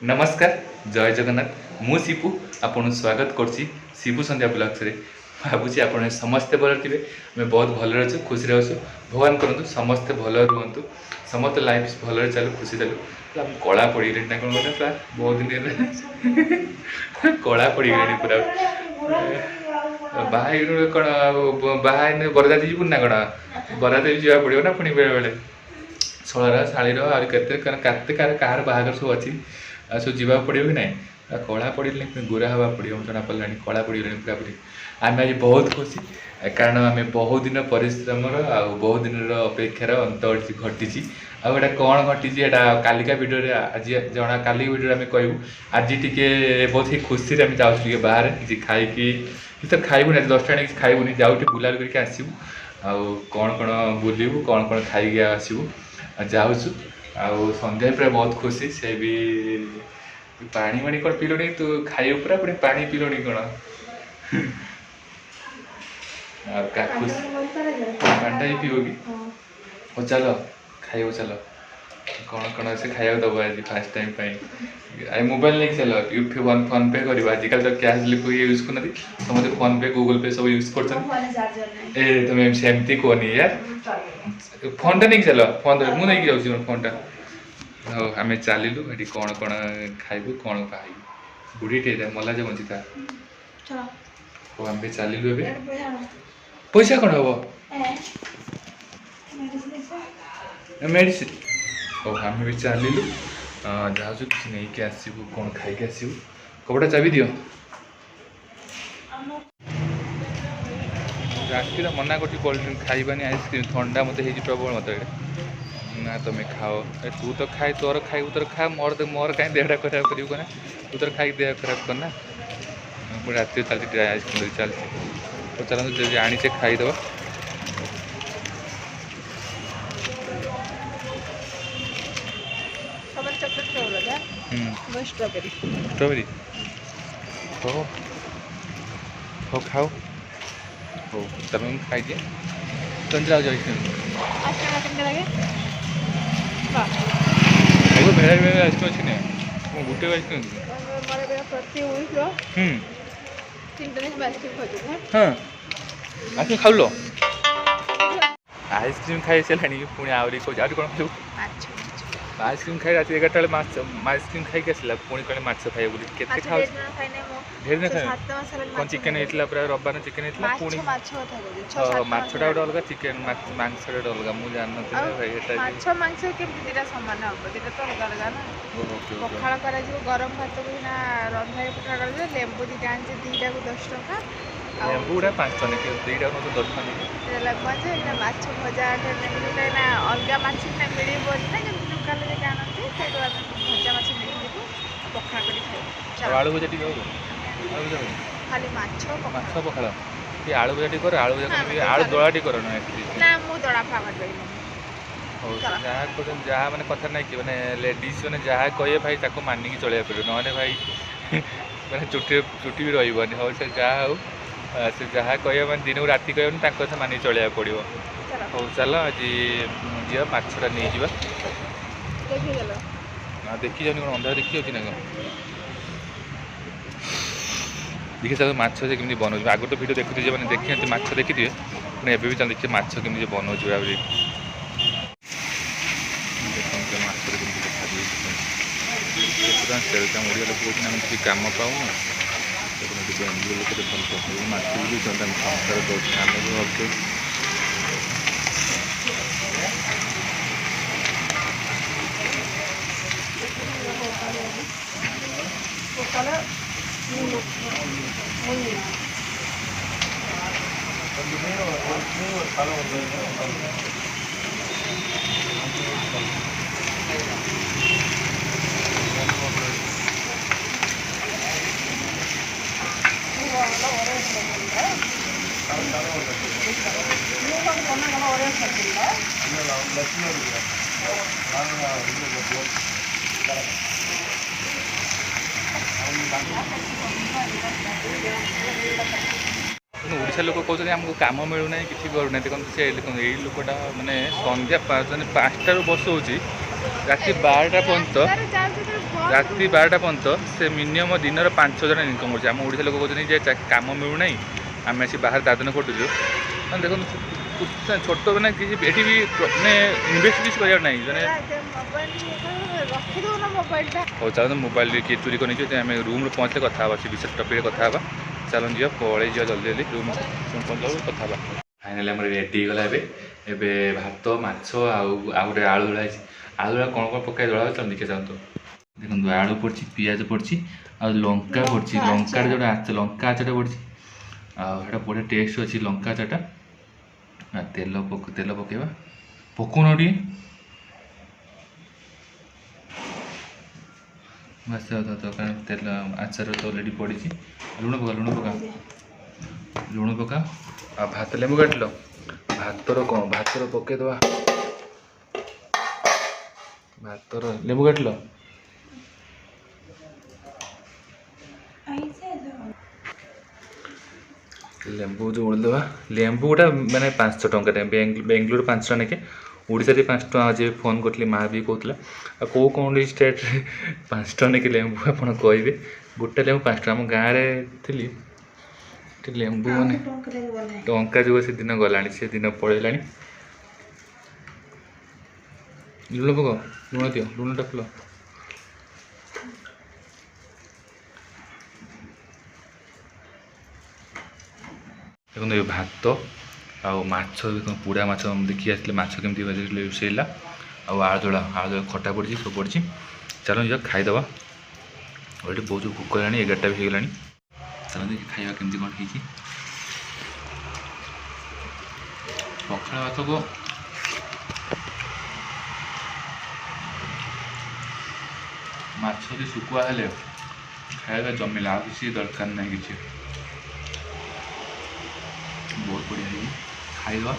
नमस्कार जय जगन्नाथ मु शिपू आपन स्वागत करछि शिपू संध्या ब्लॉग्स रे भावुची आपन समस्ते भल थे मैं बहुत भल अच्छे खुशी अच्छु भगवान करतु समस्ते भल रुहतु समस्त लाइफ भल चलु खुशी चलु हम कला पड़ गए ना कौन पूरा बहुत दिन कला पड़ गए पूरा बाहर कौन बाहर बरजाती जीवन ना कौन बरजाती जावा पड़ो ना पुणी बेले बेले शलर शाढ़ीर आते कह बाहर सब अच्छी सब जावा पड़ो कि ना कला पड़े गोरा हवा पड़ो जना पड़ा कला पड़ गए पूरा पूरी आम आज बहुत खुशी कारण आम बहुत दिन परिश्रम बहुत दिन अपेक्षार अंत घटी आटा कौन घटी कालिका भिडियो आज जना काली भिडियो आम कहूँ आज टी बहुत ही खुशी आम जाऊँ बाहर किसी खाई तो खाइबुनि 10टा किसी खाइबुनि जाऊ बुलाबुली करके आसबू कौन कौन बुलू कौन कौन खाई आसबू जाऊँ आउ संध्या पूरा बहुत खुशी से भी पानी वाणी कौन पीलुनी तू खाई पूरा पुणी पानी पीलुनी कौन पांडा ही पीओ कि चलो खाइब चलो कौन कौन से खाया दब आज फास्ट टाइम मोबाइल नहीं चल फोन पे कर आजिकल तो कैश यूज करना समझे फोन पे गूगल पे सब यूज कर तुम सेमती कहनी यार फोन टा नहीं चल फोन मुझे नहीं जाऊँ फोन टा हाँ आम चलू ये कौन कौन खाइबू कौन खाइबू बुढ़ीटे मला जो बंची था हाँ आम चलू ए पैसा कौन हम मेडिसिन ओ आम भी चलू जाऊँ किसी नहीं कि आसबू कौन खाई आसबू कपड़ा चाबी दियो राति मना कर कोल्ड ड्रिंक खाइबानी आइसक्रीम ठंडा मत हो प्रबल मत ना तुम खाओ तू तो खाए तोर खाइबू तोर खा मोर मोर कहीं देहटा खराब कर तू तोर खाई देह खराब करना रात चलती आइसक्रीम चलती तो चलते आनीचे खाईदे स्ट्रॉबेरी हो हो खाओ हो तुम खाई दिए चंद्रा भेड़ा भेड़ा आइसक्रीम अच्छी नहीं गोटे आइसक्रीम हाँ आइसक्रीम खाऊ लो आइसक्रीम खाई सारे पुणी आहरी कौन कौन आइसक्रीम खाई रात 11टा आइसक्रीम खाई आसला पुणी कहे माछ खाइए बोली केते खाओ ढेर दिन खाए कौन चिकेन होता पूरा रविवार चिकेन होता पुणी माछटा गोटे अलग चिकेन मांस गोटे अलग मुझे जान पखाड़ कर गरम भात को रंधा पखाड़ कर लेंबू दीटा आनी दीटा को 10 टका लेंबू गुड़ा 5 टका दीटा को 10 टका माछ भजा अलग माछ मिले दुकान आनती भजा माछ नहीं पखाड़ कर आलू भजा टी खाली माछ पखाड़ कि आलू भजा टी कर आलू भजा आलू दड़ा टी कर ना मु दड़ा फाड़ जहाँ मैंने कथा ना कि मैंने लेडीज मैंने जहाँ कहे भाई ताको मानिकी चलिया पड़ो ना भाई मैंने चुटी भी रही हो से जहाँ हो से जहाँ कहे मैंने दिन को राति कहनी कथा मानिक चलिया पड़ो हो चल आज जी माछटा नहीं जा देखी जानी कौन अंधा देखी ना कौन देखिए चल माछ से कमी बनाऊँ आग तो भिडियो देखुए मैंने देखी माछ देखी पुणी एवं भी चल देखिए माछ कमी बनाऊँ भाई ओडिया लोग कौन आम किसी कम पाऊँ बेंगलोर लोग भल पसंद माछ भी संसार दौर आम भी भावुँ ओडिशा लोक कहते आमको कम मिलूना कि करूना देखो से यही लोकटा मानने संध्या 5टा बस हो ରାତି 12ଟା ପର୍ଯ୍ୟନ୍ତ ରାସ୍ତାରେ ଯାଉଛୁ ଯେତେବେଳେ ବସ୍ ରାତି 12ଟା ପର୍ଯ୍ୟନ୍ତ ସେ ମିନିମମ୍ ଦିନର 5 ଜଣ ଇନକମ୍ କରୁଛି। ଆମ ଓଡ଼ିଶା ଲୋକ କହୁଛନ୍ତି ଯେ କାମ ମିଳୁନାହିଁ, ଆମେ ଆସି ବାହାରେ ଦାଦନ ଖଟୁଛୁ। ମାନେ ଦେଖନ୍ତୁ ଛୋଟ ମାନେ କିଛି ଏଠି ବି ମାନେ ଇନଭେଷ୍ଟ କିଛି କରିବାର ନାହିଁ। ମାନେ ରଖିଦେଉନ ମୋବାଇଲଟା। ହଉ ଚାଲନ୍ତୁ, ମୋବାଇଲ କିଏ ଚୁରି କରି ନେଇଯିବ। ଆମେ ରୁମ୍ରେ ପହଞ୍ଚିଲେ କଥା ହେବା, ସେ ବିଶେଷ ଟପିକ୍ରେ କଥା ହେବା। ଚାଲନ୍ତୁ ଯିବା, ପଳେଇ ଯିବା ଜଲ୍ଦି ଜଲ୍ଦି ରୁମ୍ ପହଞ୍ଚିଲା ବେଳକୁ କଥା ହେବା। ଫାଇନାଲି ଆମର ରେଡ଼ି ହେଇଗଲା। ଏବେ ଭାତ, ମାଛ ଆଉ ଗୋଟେ ଆଳୁ ଦଳା ହେଇଛି। ଆଳୁ ଦଳା କ'ଣ କ'ଣ ପକାଇ ଦଳା ହେଉଛି ଦେଖିଆ ଚାଲନ୍ତୁ। ଦେଖନ୍ତୁ ଆଳୁ ପଡ଼ିଛି, ପିଆଜ ପଡ଼ିଛି, ଆଉ ଲଙ୍କା ପଡ଼ିଛି। ଲଙ୍କାରେ ଯେଉଁଟା ଲଙ୍କା ଆଚାରଟା ପଡ଼ିଛି, ଆଉ ସେଇଟା ବଢ଼ିଆ ଟେଷ୍ଟ ଅଛି ଲଙ୍କା ଆଚାରଟା। ତେଲ ପକାଇବା, ପକାଉନ ଟିକେ। ବାସ କାରଣ ତେଲ ଆଚାର ତ ଅଲରେଡ଼ି ପଡ଼ିଛି। ଲୁଣ ପକା ଆଉ ଭାତ ଲେମ୍ବୁ କାଟିଲ। ଭାତର ପକାଇଦେବା। ଭାତର ଲେମ୍ବୁ କାଟିଲ। ଲେମ୍ବୁ ଯେଉଁ ଓଳିଦେବା। ଲେମ୍ବୁଟା ମାନେ 5 ଟଙ୍କାରେ, ବେଙ୍ଗଲୋର 5 ଟଙ୍କା ନେଇକି, ଓଡ଼ିଶାରେ 5 ଟଙ୍କା ଅଛି। ଫୋନ୍ କରିଥିଲି, ମା ବି କହୁଥିଲା। ଆଉ କେଉଁ ଷ୍ଟେଟ୍ରେ 5 ଟଙ୍କା ନେଇକି ଲେମ୍ବୁ ଆପଣ କହିବେ। ଗୋଟେ ଲେମ୍ବୁ 5 ଟଙ୍କା। ଆମ ଗାଁରେ ଥିଲି, ଲେମ୍ବୁ ମାନେ ଟଙ୍କା ଯୁଗ ସେଦିନ ଗଲାଣି, ସେଦିନ ପଳେଇଲାଣି। ଲୁଣ ପକାଅ, ଲୁଣ ଦିଅ, ଲୁଣଟା ଫୁଲ। ଦେଖନ୍ତୁ ଏ ଭାତ ଆଉ ମାଛ, ପୋଡ଼ା ମାଛ ଦେଖିକି ଆସିଥିଲେ, ମାଛ କେମିତି ରୋଷେଇଲା। ଆଉ ଆଳୁ ଦଳା ଖଟା ପଡ଼ିଛି, ସବୁ ପଡ଼ିଛି। ଚାଲନ୍ତୁ ଯିବା ଖାଇଦେବା। ଏଠି ବହୁତ ଭୋକ ହେଲାଣି, 11ଟା ବି ହେଇଗଲାଣି। ଚାଲନ୍ତୁ ଖାଇବା କେମିତି କ'ଣ ହେଇଛି। ପଖାଳ ଭାତକୁ ମାଛ ଯଦି ଶୁଖୁଆ ହେଲେ ଖାଇବା ଜମିଲା, ଆଉ କିଛି ଦରକାର ନାହିଁ କିଛି। ବହୁତ ବଢ଼ିଆ ହେଇଛି, ଖାଇବା।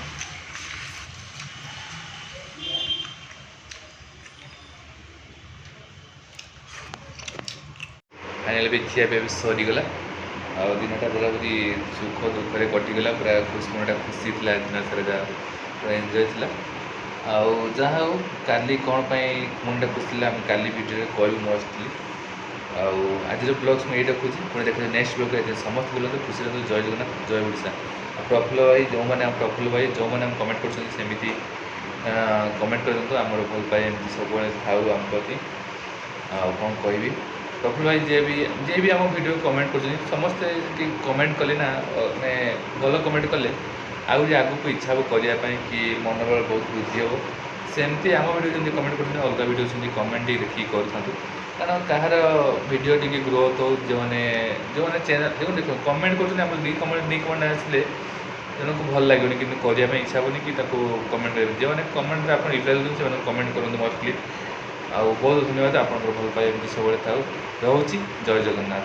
ଫାଇନାଲି ବି ଖିଆ ପିଆ ବି ସରିଗଲା। ଆଉ ଦିନଟା ପୁରାପୁରି ସୁଖ ଦୁଃଖରେ କଟିଗଲା। ପୁରା ମନଟା ଖୁସି ଥିଲା, ଦିନ ସାରା ପୁରା ଏନ୍ଜୟ ଥିଲା। ଆଉ ଯାହା ହଉ, କାଲି କ'ଣ ପାଇଁ ମନଟା ଖୁସି ଥିଲା ଆମେ କାଲି ଭିଡ଼ିଓରେ କହିବୁ ମୁଁ ଆସିଥିଲି। ଆଉ ଆଜିର ବ୍ଲଗ୍ସ ମୁଁ ଏଇଟା ରଖୁଛି। ପୁଣି ଦେଖାଯାଏ ନେକ୍ସଟ ବ୍ଲଗ୍ରେ। ସମସ୍ତେ ବୁଲନ୍ତୁ, ଖୁସି ରୁହନ୍ତୁ। ଜୟ ଜଗନ୍ନାଥ, ଜୟ ଓଡ଼ିଶା। ଆଉ ପ୍ରଫୁଲ୍ଲ ଭାଇ ଯେଉଁମାନେ ଆମେ କମେଣ୍ଟ କରୁଛନ୍ତି, ସେମିତି କମେଣ୍ଟ କରନ୍ତୁ। ଆମର ଭଲ ପାଇ ଏମିତି ସବୁବେଳେ ଥାଉ ଆମ ପ୍ରତି। ଆଉ କ'ଣ କହିବି, ପ୍ରଫୁଲ୍ଲ ଭାଇ ଯିଏ ବି ଆମ ଭିଡ଼ିଓ କମେଣ୍ଟ କରୁଛନ୍ତି, ସମସ୍ତେ ଟିକେ କମେଣ୍ଟ କଲେ ନା, ମାନେ ଭଲ କମେଣ୍ଟ କଲେ ଆଉ ଯେ ଆଗକୁ ଇଚ୍ଛା ହେବ କରିବା ପାଇଁ, କି ମନୋବଳ ବହୁତ ବୃଦ୍ଧି ହେବ। ସେମିତି ଆମ ଭିଡ଼ିଓ ଯେମିତି କମେଣ୍ଟ କରୁଛନ୍ତି, ଅଲଗା ଭିଡ଼ିଓ ସେମିତି କମେଣ୍ଟ ଟିକେ ଦେଖିକି କରିଥାନ୍ତୁ। କାରଣ କାହାର ଭିଡ଼ିଓ ଟିକେ ଗ୍ରୋଥ୍ ହେଉ, ଯେଉଁମାନେ ଚ୍ୟାନେଲ୍ ଦେଖନ୍ତୁ କମେଣ୍ଟ କରୁଛନ୍ତି, ଆମର ଦୁଇ କମେଣ୍ଟ ଆସିଲେ ଜଣକୁ ଭଲ ଲାଗିବନି, କିନ୍ତୁ କରିବା ପାଇଁ ଇଚ୍ଛା ହେବନି କି ତାକୁ କମେଣ୍ଟ କରିବେ। ଯେଉଁମାନେ କମେଣ୍ଟରେ ଆପଣ ରିପ୍ଲାଏ ଦେଉଛନ୍ତି, ସେମାନଙ୍କୁ କମେଣ୍ଟ କରନ୍ତୁ ମୋର ପ୍ଲିଜ୍। ଆଉ ବହୁତ ଧନ୍ୟବାଦ, ଆପଣଙ୍କର ଭଲ ପାଇବା ଏମିତି ସବୁବେଳେ ଥାଉ। ରହୁଛି, ଜୟ ଜଗନ୍ନାଥ।